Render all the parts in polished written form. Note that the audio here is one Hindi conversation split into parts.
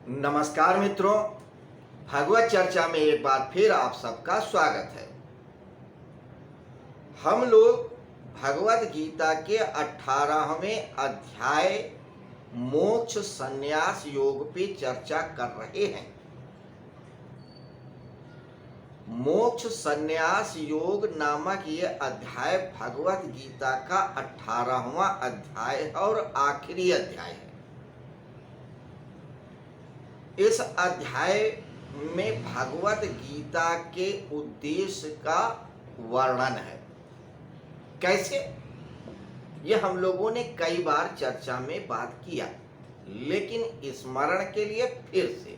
नमस्कार मित्रों, भगवत चर्चा में एक बार फिर आप सबका स्वागत है। हम लोग भगवत गीता के 18वें अध्याय मोक्ष संन्यास योग पे चर्चा कर रहे हैं। मोक्ष संन्यास योग नामक ये अध्याय भगवत गीता का 18वां अध्याय है और आखिरी अध्याय है। इस अध्याय में भगवत गीता के उद्देश्य का वर्णन है। कैसे? ये हम लोगों ने कई बार चर्चा में बात किया, लेकिन स्मरण के लिए फिर से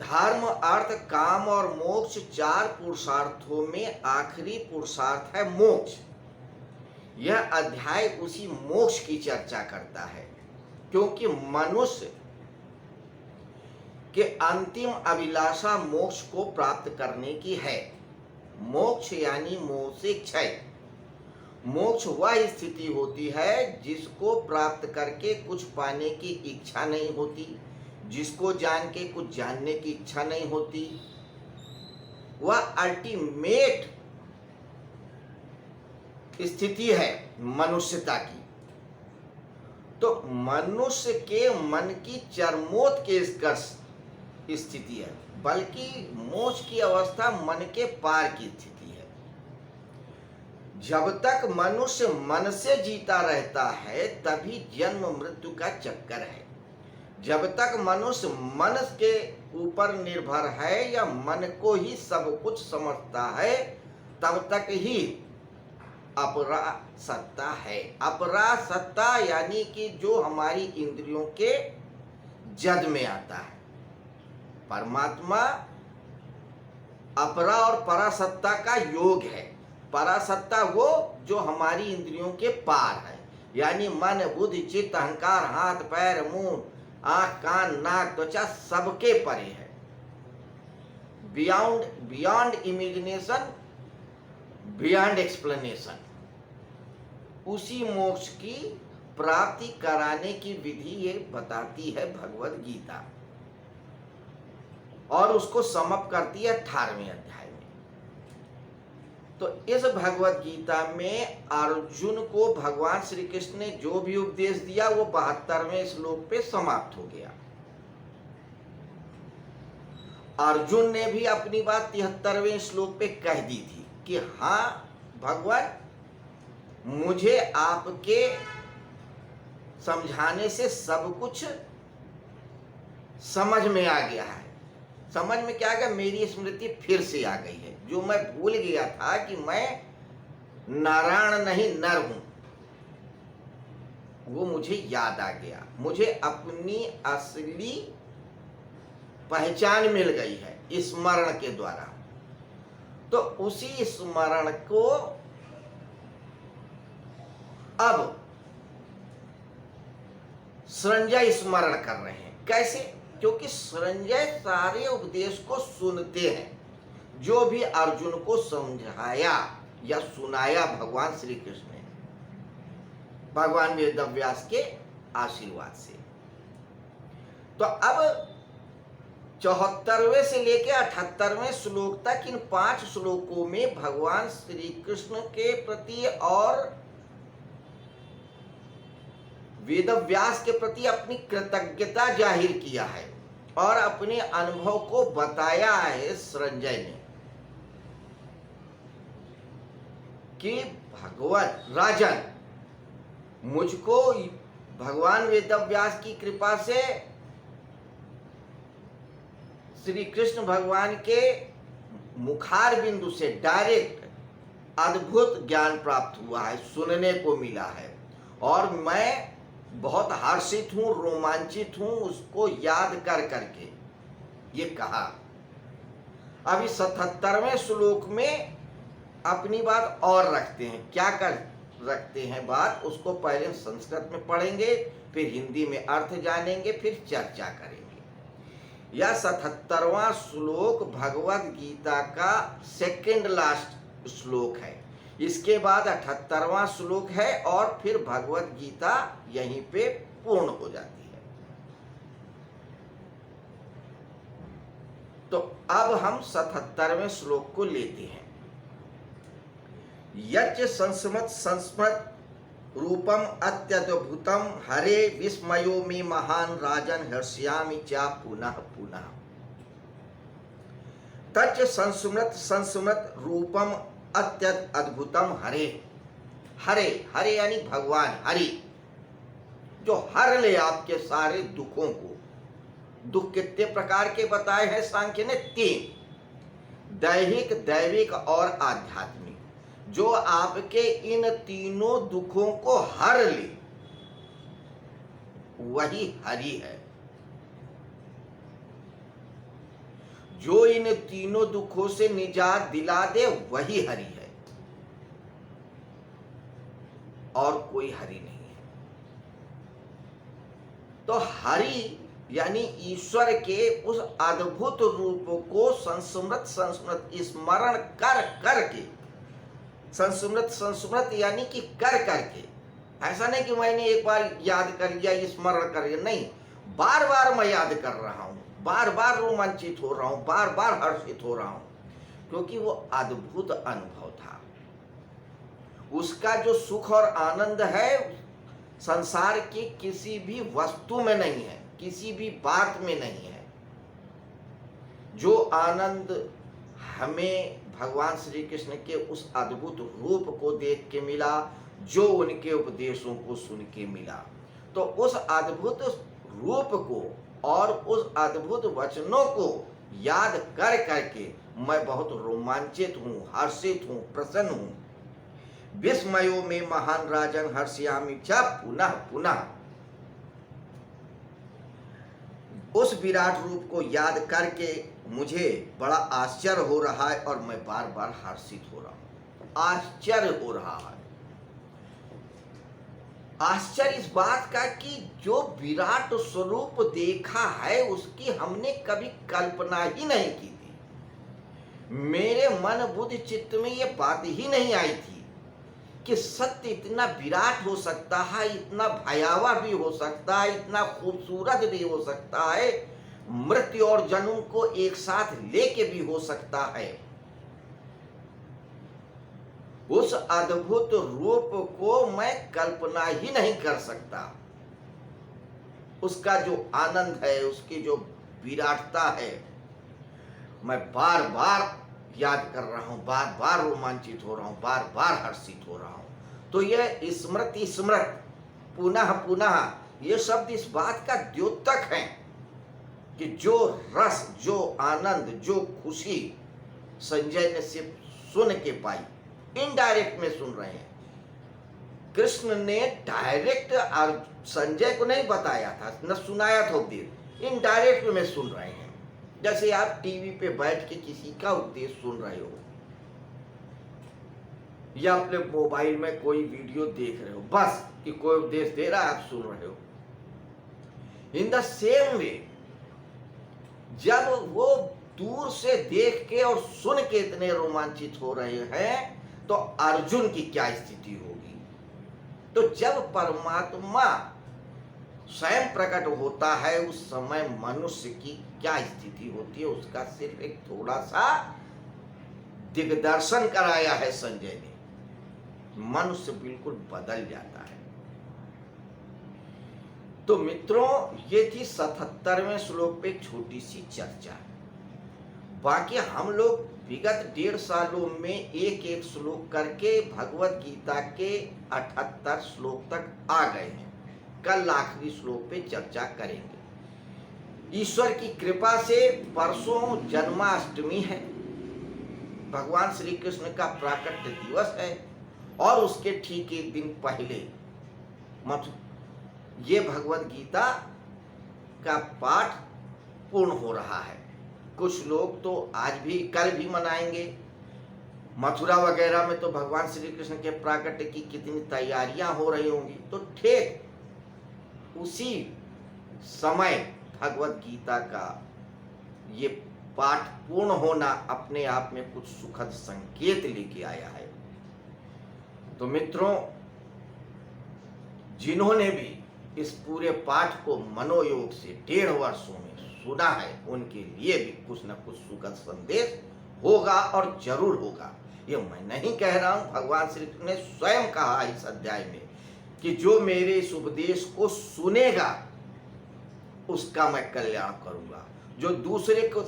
धर्म, अर्थ, काम और मोक्ष चार पुरुषार्थों में आखिरी पुरुषार्थ है मोक्ष। यह अध्याय उसी मोक्ष की चर्चा करता है, क्योंकि मनुष्य कि अंतिम अभिलाषा मोक्ष को प्राप्त करने की है। मोक्ष यानी मोह से क्षय। मोक्ष वह स्थिति होती है जिसको प्राप्त करके कुछ पाने की इच्छा नहीं होती, जिसको जान के कुछ जानने की इच्छा नहीं होती। वह अल्टीमेट स्थिति है मनुष्यता की। तो मनुष्य के मन की चरमोत्कर्ष स्थिति है, बल्कि मोक्ष की अवस्था मन के पार की स्थिति है। जब तक मनुष्य मन से जीता रहता है तभी जन्म मृत्यु का चक्कर है। जब तक मनुष्य मन के ऊपर निर्भर है या मन को ही सब कुछ समझता है, तब तक ही अपरा सत्ता है। अपरा सत्ता यानी कि जो हमारी इंद्रियों के जद में आता है। परमात्मा अपरा और परासत्ता का योग है। परासत्ता वो जो हमारी इंद्रियों के पार है, यानी मन, बुद्धि, चित्त, अहंकार, हाथ, पैर, मुंह, आंख, कान, नाक, त्वचा सबके परे है। Beyond imagination, beyond explanation. उसी मोक्ष की प्राप्ति कराने की विधि ये बताती है भगवत गीता, और उसको समअप करती है 18वें अध्याय में। तो इस भगवत गीता में अर्जुन को भगवान श्री कृष्ण ने जो भी उपदेश दिया वो 72वें श्लोक पे समाप्त हो गया। अर्जुन ने भी अपनी बात 73वें श्लोक पे कह दी थी कि हाँ भगवान, मुझे आपके समझाने से सब कुछ समझ में आ गया है। समझ में क्या आ गया? मेरी स्मृति फिर से आ गई है। जो मैं भूल गया था कि मैं नारायण नहीं नर हूं, वो मुझे याद आ गया। मुझे अपनी असली पहचान मिल गई है स्मरण के द्वारा। तो उसी स्मरण को अब संजय स्मरण कर रहे हैं। कैसे? क्योंकि संजय सारे उपदेश को सुनते हैं जो भी अर्जुन को समझाया या सुनाया भगवान श्री कृष्ण ने, भगवान वेदव्यास के आशीर्वाद से। तो अब 74वें से लेकर 78वें श्लोक तक इन 5 श्लोकों में भगवान श्री कृष्ण के प्रति और वेदव्यास के प्रति अपनी कृतज्ञता जाहिर किया है और अपने अनुभव को बताया है संजय ने कि भगवत राजन, मुझको भगवान वेदव्यास की कृपा से श्री कृष्ण भगवान के मुखार बिंदु से डायरेक्ट अद्भुत ज्ञान प्राप्त हुआ है, सुनने को मिला है, और मैं बहुत हर्षित हूं, रोमांचित हूं उसको याद कर करके। ये कहा। अभी 77वें श्लोक में अपनी बात और रखते हैं। क्या कर रखते हैं बात, उसको पहले संस्कृत में पढ़ेंगे, फिर हिंदी में अर्थ जानेंगे, फिर चर्चा करेंगे। यह 77वां श्लोक भगवत गीता का सेकंड लास्ट श्लोक है। इसके बाद 78वां श्लोक है और फिर भगवत गीता यहीं पे पूर्ण हो जाती है। तो अब हम 77वें श्लोक को लेते हैं। यज्ञ संस्मृत संस्मृत रूपम अत्यद्भुतम हरे विस्मयो में महान राजन हर्ष्यामि चा पुनः पुनः। तच्च संस्मृत संस्मृत रूपम अत्यद अद्भुतम हरे। हरे हरे यानी भगवान हरि, जो हर ले आपके सारे दुखों को। दुख कितने प्रकार के बताए हैं सांख्य ने? 3, दैहिक, दैविक और आध्यात्मिक। जो आपके इन तीनों दुखों को हर ले वही हरि है। जो इन तीनों दुखों से निजात दिला दे वही हरि है, और कोई हरि नहीं है। तो हरि यानी ईश्वर के उस अद्भुत रूप को संस्मृत संस्मृत स्मरण कर करके, संस्मृत संस्मृत यानी कि कर करके, ऐसा नहीं कि मैंने एक बार याद कर लिया स्मरण कर लिया, नहीं, बार बार मैं याद कर रहा हूं, बार बार रोमांचित हो रहा हूं, बार बार हर्षित हो रहा हूं, क्योंकि वो अद्भुत अनुभव था। उसका जो सुख और आनंद है संसार की किसी भी वस्तु में नहीं है, किसी भी बात में नहीं है। जो आनंद हमें भगवान श्री कृष्ण के उस अद्भुत रूप को देख के मिला, जो उनके उपदेशों को सुन के मिला, तो उस अद्भुत रूप को और उस अद्भुत वचनों को याद कर करके मैं बहुत रोमांचित हूं, हर्षित हूं, प्रसन्न हूं। विस्मयो में महान राजन हर्ष्यामि च पुनः पुनः। उस विराट रूप को याद करके मुझे बड़ा आश्चर्य हो रहा है और मैं बार बार हर्षित हो रहा हूं, आश्चर्य हो रहा है। आश्चर्य इस बात का कि जो विराट स्वरूप देखा है उसकी हमने कभी कल्पना ही नहीं की थी। मेरे मन बुद्धि चित्त में ये बात ही नहीं आई थी कि सत्य इतना विराट हो सकता है, इतना भयावह भी हो सकता है, इतना खूबसूरत भी हो सकता है, मृत्यु और जन्म को एक साथ लेके भी हो सकता है। उस अद्भुत रूप को मैं कल्पना ही नहीं कर सकता। उसका जो आनंद है, उसकी जो विराटता है, मैं बार बार याद कर रहा हूं, बार बार रोमांचित हो रहा हूं, बार बार हर्षित हो रहा हूं। तो यह स्मृति स्मृत पुनः पुनः, ये शब्द इस बात का द्योतक है कि जो रस, जो आनंद, जो खुशी संजय ने सिर्फ सुन के पाई, इनडायरेक्ट में सुन रहे हैं। कृष्ण ने डायरेक्ट संजय को नहीं बताया था, न सुनाया था उपदेश, इनडायरेक्ट में सुन रहे हैं। जैसे आप टीवी पे बैठ के किसी का उपदेश सुन रहे हो, या अपने मोबाइल में कोई वीडियो देख रहे हो, बस कि कोई उपदेश दे रहा है, आप सुन रहे हो। इन द सेम वे, जब वो दूर से देख के और सुन के इतने रोमांचित हो रहे हैं, तो अर्जुन की क्या स्थिति होगी। तो जब परमात्मा स्वयं प्रकट होता है, उस समय मनुष्य की क्या स्थिति होती है, उसका सिर्फ एक थोड़ा सा दिग्दर्शन कराया है संजय ने। मनुष्य बिल्कुल बदल जाता है। तो मित्रों, ये थी 77वें श्लोक पे छोटी सी चर्चा। बाकी हम लोग विगत 1.5 सालों में एक एक श्लोक करके भगवत गीता के 78 श्लोक तक आ गए हैं। कल आखिरी श्लोक पे चर्चा करेंगे। ईश्वर की कृपा से परसों जन्माष्टमी है, भगवान श्री कृष्ण का प्राकट्य दिवस है, और उसके ठीक एक दिन पहले ये भगवत गीता का पाठ पूर्ण हो रहा है। कुछ लोग तो आज भी, कल भी मनाएंगे। मथुरा वगैरह में तो भगवान श्री कृष्ण के प्राकट्य की कितनी तैयारियां हो रही होंगी। तो ठीक उसी समय भगवत गीता का ये पाठ पूर्ण होना अपने आप में कुछ सुखद संकेत लेके आया है। तो मित्रों, जिन्होंने भी इस पूरे पाठ को मनोयोग से 1.5 वर्षों में सुना है उनके लिए भी कुछ न कुछ सुखद संदेश होगा और जरूर होगा। ये मैं नहीं कह रहा हूं, भगवान श्री कृष्ण ने स्वयं कहा इस अध्याय में कि जो मेरे इस उपदेश को सुनेगा उसका मैं कल्याण करूंगा, जो दूसरे को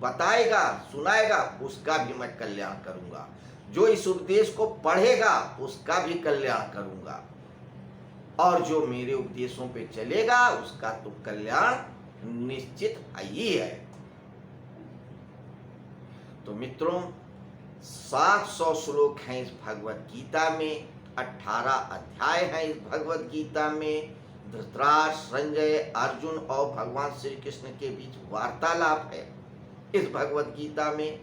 बताएगा सुनाएगा उसका भी मैं कल्याण करूंगा, जो इस उपदेश को पढ़ेगा उसका भी कल्याण करूंगा, और जो मेरे उपदेशों पे चलेगा उसका तो कल्याण निश्चित ही है। तो मित्रों, 700 श्लोक हैं इस भगवत गीता में, 18 अध्याय हैं इस भगवत गीता में। धृतराष्ट्र, संजय, अर्जुन और भगवान श्री कृष्ण के बीच वार्तालाप है इस भगवत गीता में।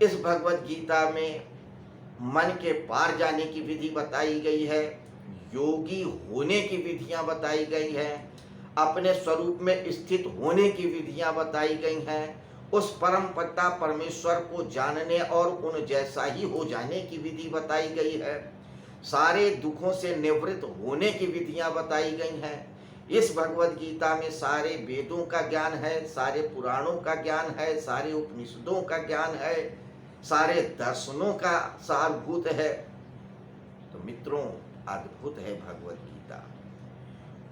इस भगवत गीता में मन के पार जाने की विधि बताई गई है, योगी होने की विधियां बताई गई हैं, अपने स्वरूप में स्थित होने की विधियां बताई गई हैं, उस परम पिता परमेश्वर को जानने और उन जैसा ही हो जाने की विधि बताई गई है, सारे दुखों से निवृत्त होने की विधियां बताई गई हैं। इस भगवत गीता में सारे वेदों का ज्ञान है, सारे पुराणों का ज्ञान है, सारे उपनिषदों का ज्ञान है, सारे दर्शनों का सारभूत है। तो मित्रों, अद्भुत है भगवत गीता।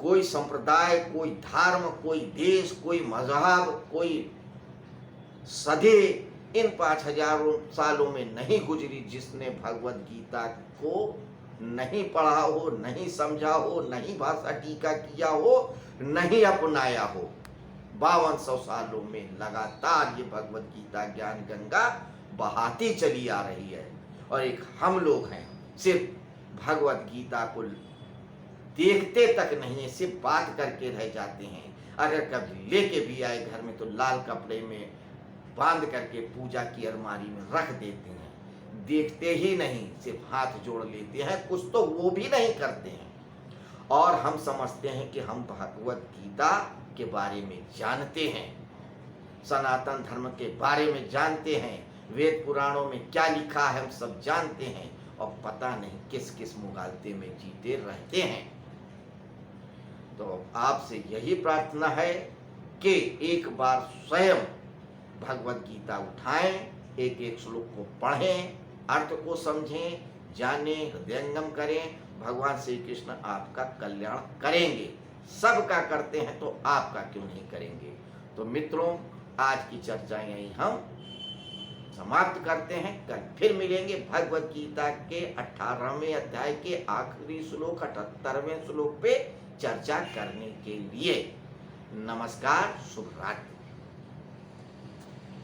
कोई संप्रदाय, कोई धर्म, कोई देश, कोई मजहब, कोई सदी इन 5000 सालों में नहीं गुजरी जिसने भगवत गीता को नहीं पढ़ा हो, नहीं समझा हो, नहीं भाषा टीका किया हो, नहीं अपनाया हो। 5200 सालों में लगातार ये भगवत गीता ज्ञान गंगा बहाती चली आ रही है, और एक हम लोग हैं सिर्फ भगवत गीता को देखते तक नहीं है, सिर्फ बात करके रह जाते हैं। अगर कभी लेके भी आए घर में तो लाल कपड़े में बांध करके पूजा की अलमारी में रख देते हैं, देखते ही नहीं, सिर्फ हाथ जोड़ लेते हैं, कुछ तो वो भी नहीं करते हैं। और हम समझते हैं कि हम भगवत गीता के बारे में जानते हैं, सनातन धर्म के बारे में जानते हैं, वेद पुराणों में क्या लिखा है हम सब जानते हैं, और पता नहीं किस किस मुगालते में जीते रहते हैं। तो आपसे यही प्रार्थना है कि एक बार स्वयं भगवत गीता उठाएं, एक एक श्लोक को पढ़ें, अर्थ को समझें, जानें, हृदयंगम करें। भगवान श्री कृष्ण आपका कल्याण करेंगे, सबका करते हैं तो आपका क्यों नहीं करेंगे। तो मित्रों, आज की चर्चा यहीं हम समाप्त करते हैं। कल फिर मिलेंगे भगवत गीता के 18वें अध्याय के आखिरी श्लोक 78वें श्लोक पे चर्चा करने के लिए। नमस्कार, शुभ रात्रि।